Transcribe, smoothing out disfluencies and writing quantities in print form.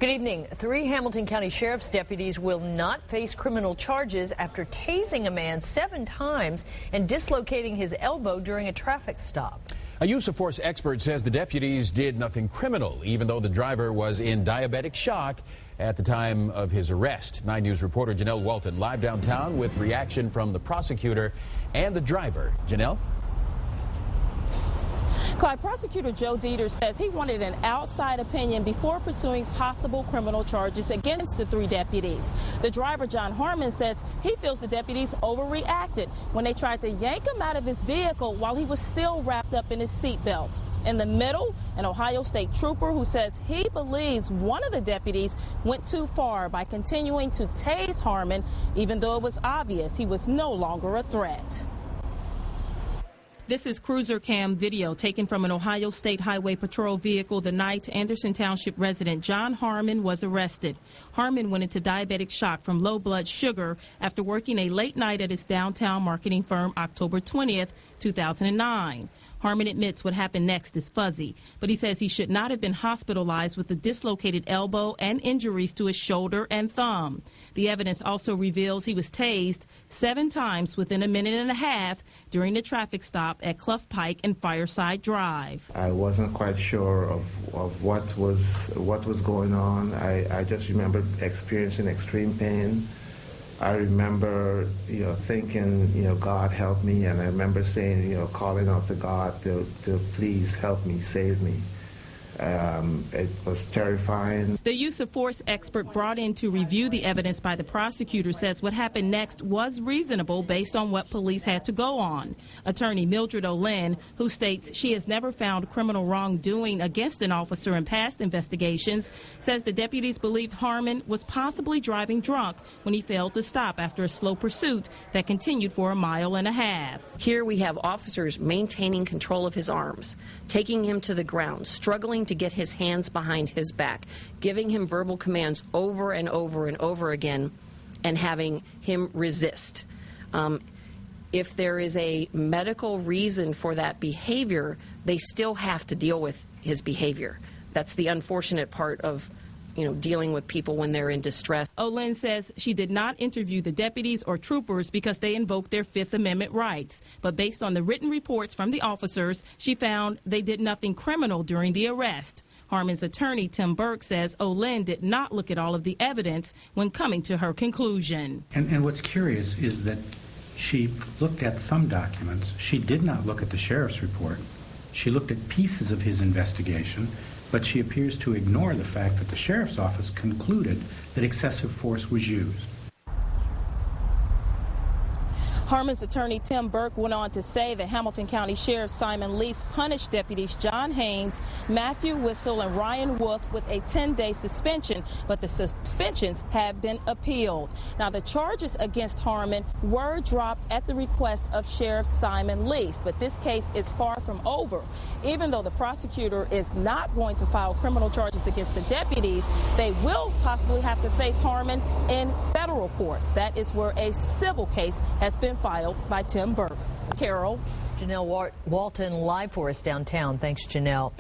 Good evening. 3 Hamilton County Sheriff's deputies will not face criminal charges after tasing a man 7 times and dislocating his elbow during a traffic stop. A use of force expert says the deputies did nothing criminal, even though the driver was in diabetic shock at the time of his arrest. 9 News reporter Janelle Walton live downtown with reaction from the prosecutor and the driver. Janelle? Clyde, Prosecutor Joe Dieter says he wanted an outside opinion before pursuing possible criminal charges against the 3 deputies. The driver, John Harmon, says he feels the deputies overreacted when they tried to yank him out of his vehicle while he was still wrapped up in his seatbelt. In the middle, an Ohio State trooper who says he believes one of the deputies went too far by continuing to tase Harmon, even though it was obvious he was no longer a threat. This is cruiser cam video taken from an Ohio State Highway Patrol vehicle the night Anderson Township resident John Harmon was arrested. Harmon went into diabetic shock from low blood sugar after working a late night at his downtown marketing firm October 20th, 2009. Harmon admits what happened next is fuzzy, but he says he should not have been hospitalized with a dislocated elbow and injuries to his shoulder and thumb. The evidence also reveals he was tased 7 times within a minute and a half during the traffic stop at Clough Pike and Fireside Drive. I wasn't quite sure of what was going on. I just remember experiencing extreme pain. I remember, thinking, God help me, and I remember saying, calling out to God to please help me, save me. It was terrifying. The use of force expert brought in to review the evidence by the prosecutor says what happened next was reasonable based on what police had to go on. Attorney Mildred Olin, who states she has never found criminal wrongdoing against an officer in past investigations, says the deputies believed Harmon was possibly driving drunk when he failed to stop after a slow pursuit that continued for a mile and a half. Here we have officers maintaining control of his arms, taking him to the ground, struggling to get his hands behind his back, giving him verbal commands over and over and over again, and having him resist. If there is a medical reason for that behavior, they still have to deal with his behavior. That's the unfortunate part of dealing with people when they're in distress. Olin says she did not interview the deputies or troopers because they invoked their Fifth Amendment rights. But based on the written reports from the officers, she found they did nothing criminal during the arrest. Harmon's attorney, Tim Burke, says Olin did not look at all of the evidence when coming to her conclusion. And what's curious is that she looked at some documents. She did not look at the sheriff's report. She looked at pieces of his investigation, but she appears to ignore the fact that the sheriff's office concluded that excessive force was used. Harmon's attorney Tim Burke went on to say that Hamilton County Sheriff Simon Lease punished deputies John Haynes, Matthew Whistle, and Ryan Wolf with a 10-day suspension, but the suspensions have been appealed. Now, the charges against Harmon were dropped at the request of Sheriff Simon Lease, but this case is far from over. Even though the prosecutor is not going to file criminal charges against the deputies, they will possibly have to face Harmon in federal court. That is where a civil case has been filed by Tim Burke. Carol. Janelle Walton live for us downtown. Thanks, Janelle.